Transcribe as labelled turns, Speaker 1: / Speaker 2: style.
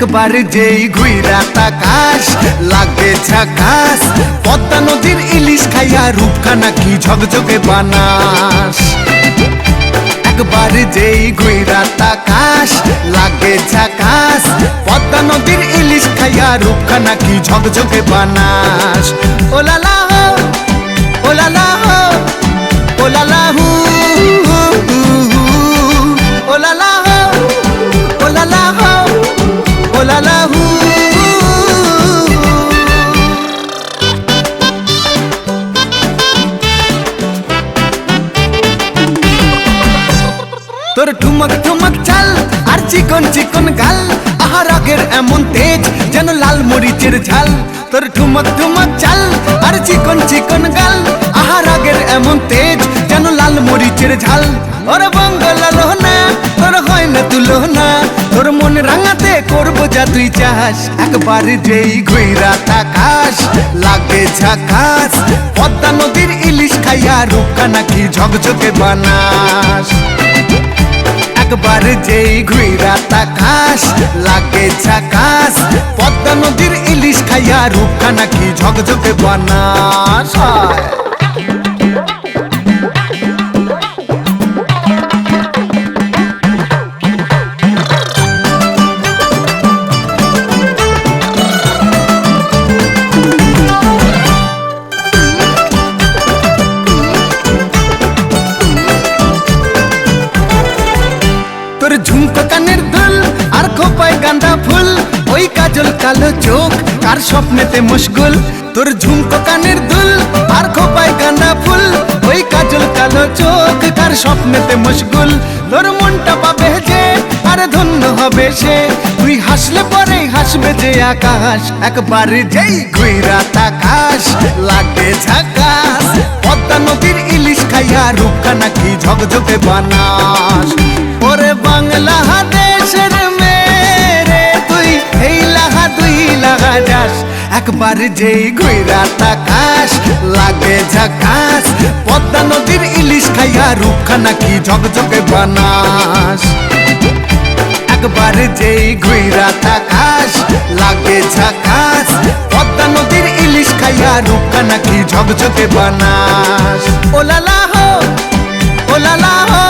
Speaker 1: একবার যেই ঘুইরা তাকাস লাগে ঝাকাস, পদ্মা নদীর ইলিশ খাইয়া রূপখানা কি ঝকঝকে বানাস। একবার যেই ঘুইরা তাকাস লাগে ঝাকাস, পদ্মা নদীর ইলিশ খাইয়া রূপখানা কি ঝকঝকে বানাস। ওলালা হো ওলালা হো ওলালা হু ওলালা হো ওলালা হো ওলালা হু। তোর ঠুমক ঠুমক চাল আর চিকন চিকন গাল, আহার আগের এমন তেজ যেন লাল মরিচের ঝাল। তোর ঠুমক ঠুমক চাল আর চিকন চিকন গাল, আহার আগের এমন তেজ যেন লাল মরিচের ঝাল। ওর বঙ্গলালো না তোর হয় না তুলো না, তোর মন রাঙাতে করবো যা তুই চাস। একবার যেই ঘুইরা তাকাস লাগে ঝাকাস, পদ্মা নদীর ইলিশ খাইয়া রূপখানা কি ঝকঝকে বানাস। একবার যেই ঘুইরা তাকাস লাগে ঝাকাস, পদ্মা নদীর ইলিশ খাইয়া রূপখানা কি ঝকঝকে বানাস। তোর ঝুমকো কানের দুল আর খোপায় গাঁদা ফুল, ওই কাজল কালো চোখ কার স্বপ্নেতে মশগুল। তোর ঝুমকো কানের দুল আর খোপায় গাঁদা ফুল, ওই কাজল কালো চোখ কার স্বপ্নেতে মশগুল। তোর মনটা পাবে যে আর ধন্য হবে সে, তুই হাসলে পরে হাসবে যে আকাশ। একবার যেই ঘুইরা তাকাস লাগে ঝাকাস, পদ্মা নদীর ইলিশ খাইয়া রূপখানা কি ঝকঝকে বানাস। ওরে বাংলা দেশের মেরে তুই এই লাহা দুই লাগা যাস। একবার যেই ঘুইরা তাকাস লাগে ঝাকাস, পদ্মা নদীর ইলিশ খাইয়া রূপখানা কি ঝকঝকে বানাস। একবার যেই ঘুইরা তাকাস লাগে ঝাকাস, পদ্মা নদীর ইলিশ খাইয়া রূপখানা কি ঝকঝকে বানাস। ওলালা হো ওলালা হো